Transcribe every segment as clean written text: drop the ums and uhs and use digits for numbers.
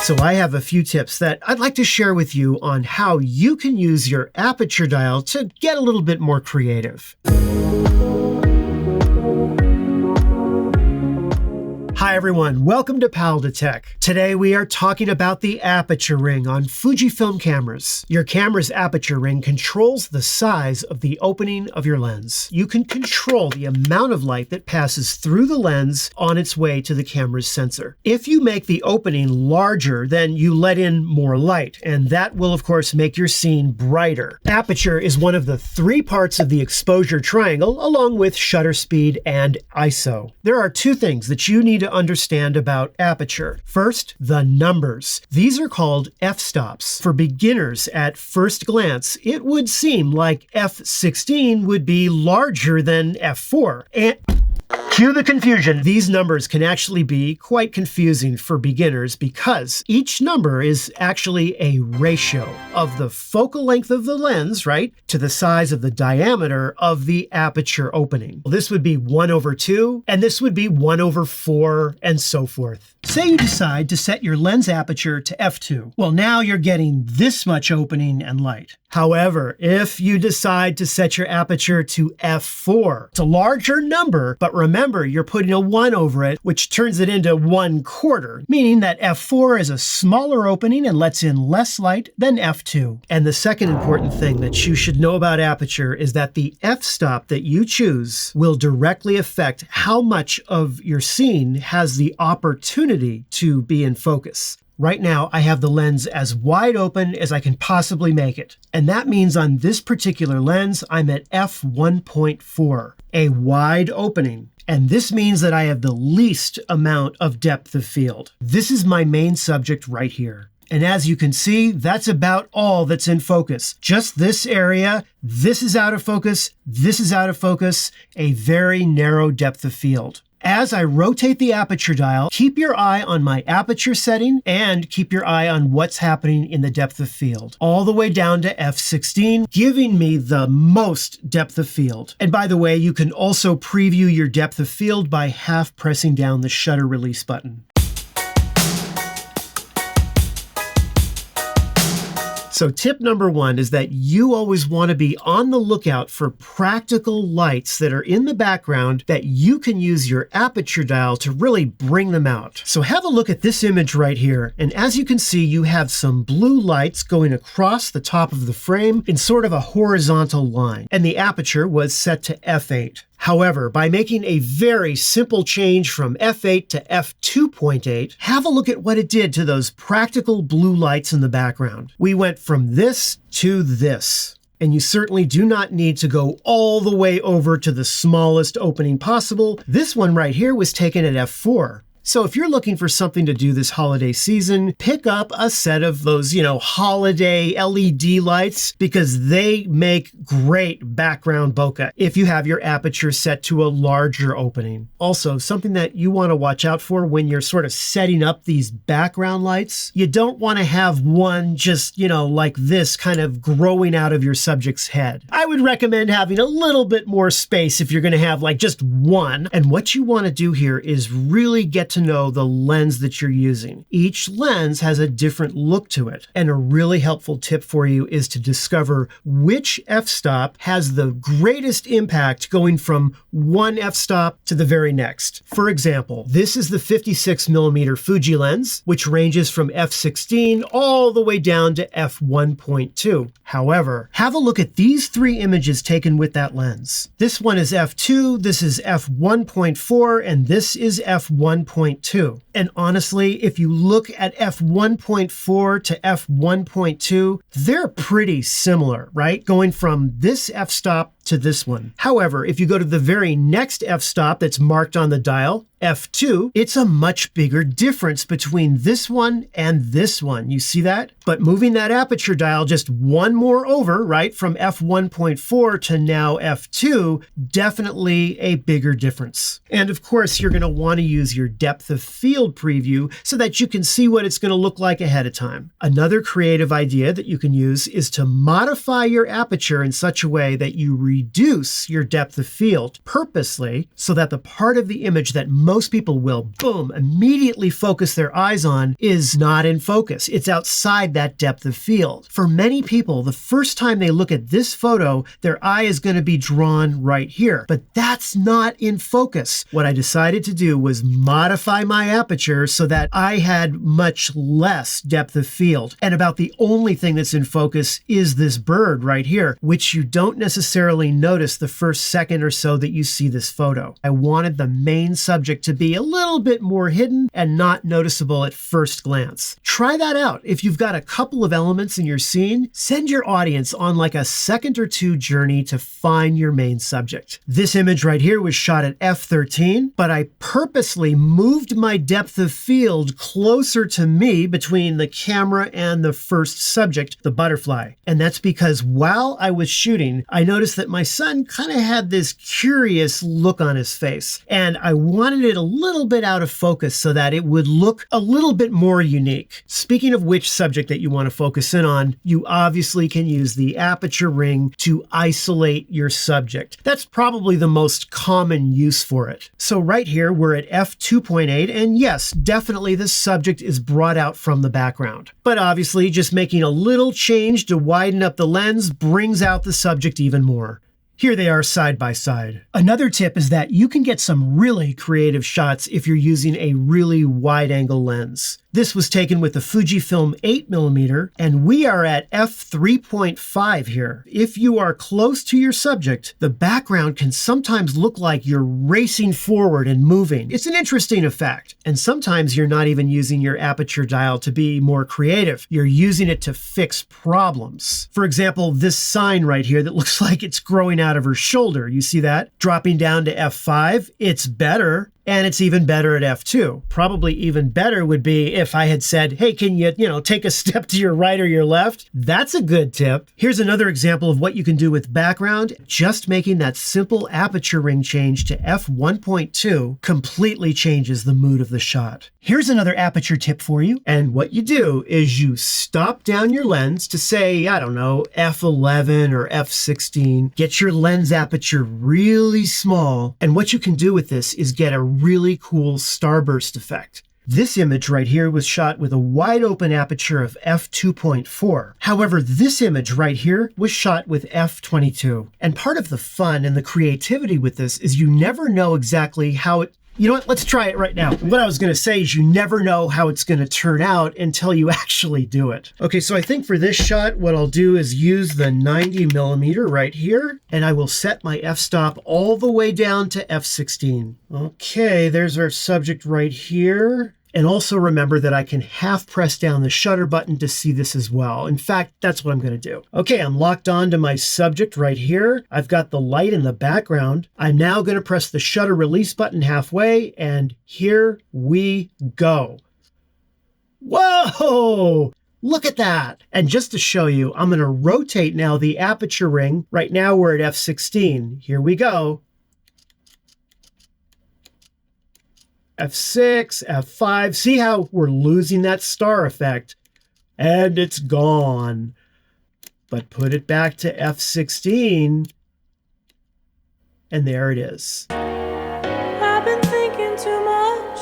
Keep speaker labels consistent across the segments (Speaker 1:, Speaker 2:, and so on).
Speaker 1: So I have a few tips that I'd like to share with you on how you can use your aperture dial to get a little bit more creative. Hi everyone, welcome to Pal to Tech. Today we are talking about the aperture ring on Fujifilm cameras. Your camera's aperture ring controls the size of the opening of your lens. You can control the amount of light that passes through the lens on its way to the camera's sensor. If you make the opening larger, then you let in more light, and that will of course make your scene brighter. Aperture is one of the three parts of the exposure triangle, along with shutter speed and ISO. There are two things that you need to understand about aperture. First, the numbers. These are called f-stops. For beginners, at first glance, it would seem like f16 would be larger than f4. And cue the confusion. These numbers can actually be quite confusing for beginners because each number is actually a ratio of the focal length of the lens, right, to the size of the diameter of the aperture opening. This would be 1/2, and this would be 1/4, and so forth. Say you decide to set your lens aperture to f2. Well, now you're getting this much opening and light. However, if you decide to set your aperture to f4, it's a larger number, but remember, you're putting a 1 over it, which turns it into 1/4, meaning that f4 is a smaller opening and lets in less light than f2. And the second important thing that you should know about aperture is that the f-stop that you choose will directly affect how much of your scene has the opportunity to be in focus. Right now, I have the lens as wide open as I can possibly make it. And that means on this particular lens, I'm at f1.4, a wide opening. And this means that I have the least amount of depth of field. This is my main subject right here. And as you can see, that's about all that's in focus. Just this area, this is out of focus, this is out of focus, a very narrow depth of field. As I rotate the aperture dial, keep your eye on my aperture setting and keep your eye on what's happening in the depth of field, all the way down to f16, giving me the most depth of field. And by the way, you can also preview your depth of field by half pressing down the shutter release button. So tip number one is that you always want to be on the lookout for practical lights that are in the background that you can use your aperture dial to really bring them out. So have a look at this image right here. And as you can see, you have some blue lights going across the top of the frame in sort of a horizontal line. And the aperture was set to f8. However, by making a very simple change from f8 to f2.8, have a look at what it did to those practical blue lights in the background. We went from this to this. And you certainly do not need to go all the way over to the smallest opening possible. This one right here was taken at f4. So if you're looking for something to do this holiday season, pick up a set of those, holiday LED lights because they make great background bokeh if you have your aperture set to a larger opening. Also, something that you want to watch out for when you're sort of setting up these background lights, you don't want to have one just, like this kind of growing out of your subject's head. I would recommend having a little bit more space if you're going to have like just one. And what you want to do here is really get to know the lens that you're using. Each lens has a different look to it. And a really helpful tip for you is to discover which f-stop has the greatest impact going from one f-stop to the very next. For example, this is the 56mm Fuji lens, which ranges from f16 all the way down to f1.2. However, have a look at these three images taken with that lens. This one is f2, this is f1.4, and this is f1.2. And honestly, if you look at f1.4 to f1.2, they're pretty similar, right? Going from this f-stop to this one. However, if you go to the very next f-stop that's marked on the dial, f2, it's a much bigger difference between this one and this one. You see that? But moving that aperture dial just one more over, right, from f1.4 to now f2, definitely a bigger difference. And of course, you're going to want to use your depth of field preview so that you can see what it's going to look like ahead of time. Another creative idea that you can use is to modify your aperture in such a way that you reduce your depth of field purposely so that the part of the image that most people will, boom, immediately focus their eyes on is not in focus. It's outside that depth of field. For many people, the first time they look at this photo, their eye is going to be drawn right here, but that's not in focus. What I decided to do was modify my aperture so that I had much less depth of field. And about the only thing that's in focus is this bird right here, which you don't necessarily notice the first second or so that you see this photo. I wanted the main subject to be a little bit more hidden and not noticeable at first glance. Try that out. If you've got a couple of elements in your scene, send your audience on like a second or two journey to find your main subject. This image right here was shot at f13, but I purposely moved my depth of field closer to me between the camera and the first subject, the butterfly. And that's because while I was shooting, I noticed that my son kind of had this curious look on his face. And I wanted it a little bit out of focus so that it would look a little bit more unique. Speaking of which subject that you want to focus in on, you obviously can use the aperture ring to isolate your subject. That's probably the most common use for it. So right here, we're at f2.8, and yes, definitely the subject is brought out from the background. But obviously, just making a little change to widen up the lens brings out the subject even more. Here they are side by side. Another tip is that you can get some really creative shots if you're using a really wide angle lens. This was taken with the Fujifilm 8mm, and we are at f3.5 here. If you are close to your subject, the background can sometimes look like you're racing forward and moving. It's an interesting effect. And sometimes you're not even using your aperture dial to be more creative. You're using it to fix problems. For example, this sign right here that looks like it's growing out of her shoulder. You see that? Dropping down to f5, it's better. And it's even better at f2. Probably even better would be if I had said, hey, can you take a step to your right or your left? That's a good tip. Here's another example of what you can do with background. Just making that simple aperture ring change to f1.2 completely changes the mood of the shot. Here's another aperture tip for you. And what you do is you stop down your lens to say, I don't know, f11 or f16. Get your lens aperture really small. And what you can do with this is get a really cool starburst effect. This image right here was shot with a wide open aperture of f2.4. However, this image right here was shot with f22. And part of the fun and the creativity with this is you never know exactly how it. You know what? Let's try it right now. What I was going to say is you never know how it's going to turn out until you actually do it. Okay, so I think for this shot, what I'll do is use the 90mm right here, and I will set my f-stop all the way down to f16. Okay, there's our subject right here. And also remember that I can half press down the shutter button to see this as well. In fact, that's what I'm going to do. Okay, I'm locked on to my subject right here. I've got the light in the background. I'm now going to press the shutter release button halfway, and here we go. Whoa! Look at that. And just to show you, I'm going to rotate now the aperture ring. Right now we're at f16. Here we go. f6, f5. See how we're losing that star effect? And it's gone. But put it back to f16, and there it is. I've been thinking too much.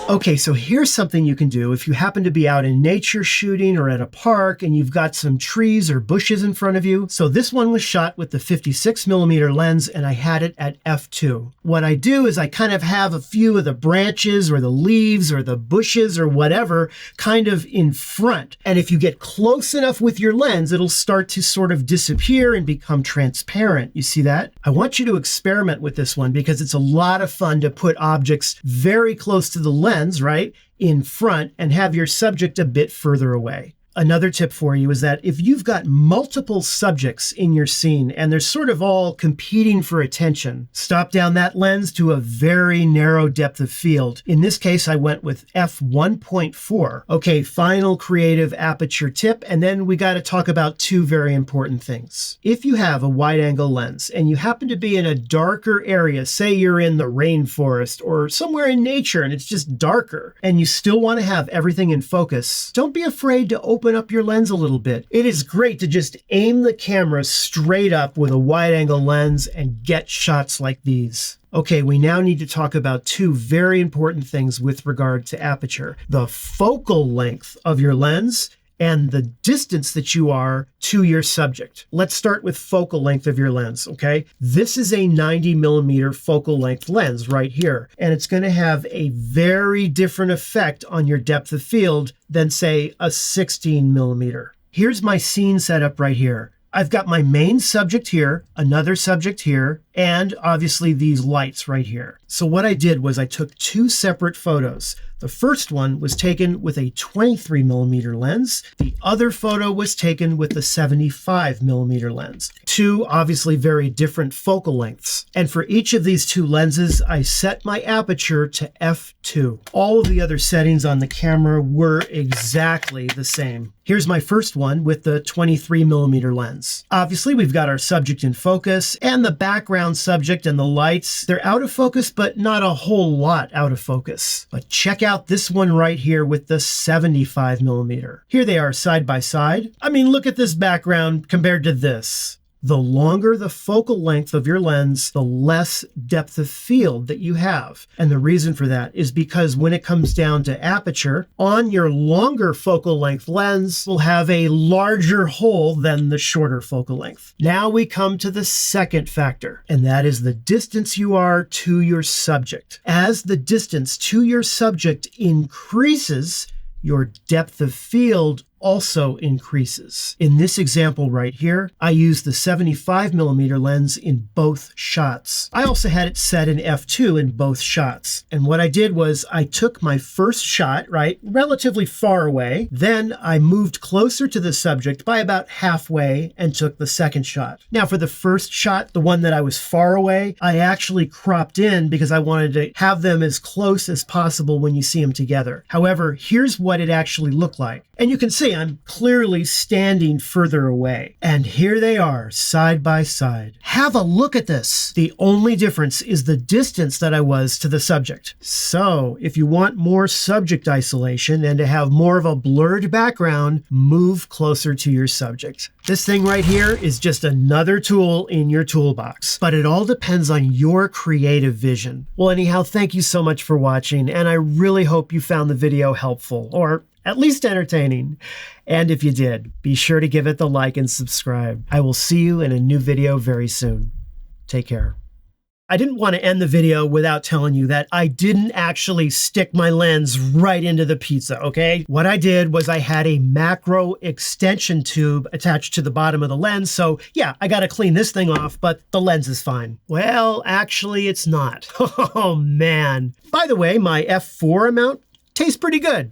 Speaker 1: Okay, so here's something you can do if you happen to be out in nature shooting or at a park and you've got some trees or bushes in front of you. So this one was shot with the 56mm lens, and I had it at f2. What I do is I kind of have a few of the branches or the leaves or the bushes or whatever kind of in front. And if you get close enough with your lens, it'll start to sort of disappear and become transparent. You see that? I want you to experiment with this one because it's a lot of fun to put objects very close to the lens, right, in front, and have your subject a bit further away. Another tip for you is that if you've got multiple subjects in your scene and they're sort of all competing for attention, stop down that lens to a very narrow depth of field. In this case, I went with f1.4. Okay, final creative aperture tip, and then we got to talk about two very important things. If you have a wide angle lens and you happen to be in a darker area, say you're in the rainforest or somewhere in nature and it's just darker, and you still want to have everything in focus, don't be afraid to open open up your lens a little bit. It is great to just aim the camera straight up with a wide-angle lens and get shots like these. Okay, we now need to talk about two very important things with regard to aperture: the focal length of your lens and the distance that you are to your subject. Let's start with focal length of your lens, okay? This is a 90mm focal length lens right here, and it's going to have a very different effect on your depth of field than, say, a 16mm. Here's my scene setup right here. I've got my main subject here, another subject here, and obviously these lights right here. So what I did was I took two separate photos. The first one was taken with a 23mm lens. The other photo was taken with the 75mm lens. Two obviously very different focal lengths. And for each of these two lenses, I set my aperture to f2. All of the other settings on the camera were exactly the same. Here's my first one with the 23mm lens. Obviously, we've got our subject in focus and the background subject and the lights. They're out of focus, but not a whole lot out of focus. But check out this one right here with the 75mm. Here they are side by side. I mean, look at this background compared to this. The longer the focal length of your lens, the less depth of field that you have. And the reason for that is because when it comes down to aperture, on your longer focal length lens will have a larger hole than the shorter focal length. Now we come to the second factor, and that is the distance you are to your subject. As the distance to your subject increases, your depth of field also increases. In this example right here, I used the 75mm lens in both shots. I also had it set in f2 in both shots. And what I did was I took my first shot, right, relatively far away. Then I moved closer to the subject by about halfway and took the second shot. Now for the first shot, the one that I was far away, I actually cropped in because I wanted to have them as close as possible when you see them together. However, here's what it actually looked like. And you can see I'm clearly standing further away. And here they are, side by side. Have a look at this. The only difference is the distance that I was to the subject. So if you want more subject isolation and to have more of a blurred background, move closer to your subject. This thing right here is just another tool in your toolbox, but it all depends on your creative vision. Well, anyhow, thank you so much for watching, and I really hope you found the video helpful, or at least entertaining. And if you did, be sure to give it the like and subscribe. I will see you in a new video very soon. Take care. I didn't want to end the video without telling you that I didn't actually stick my lens right into the pizza, okay? What I did was I had a macro extension tube attached to the bottom of the lens, so yeah, I gotta clean this thing off, but the lens is fine. Well, actually it's not. Oh man. By the way, my f4 amount tastes pretty good.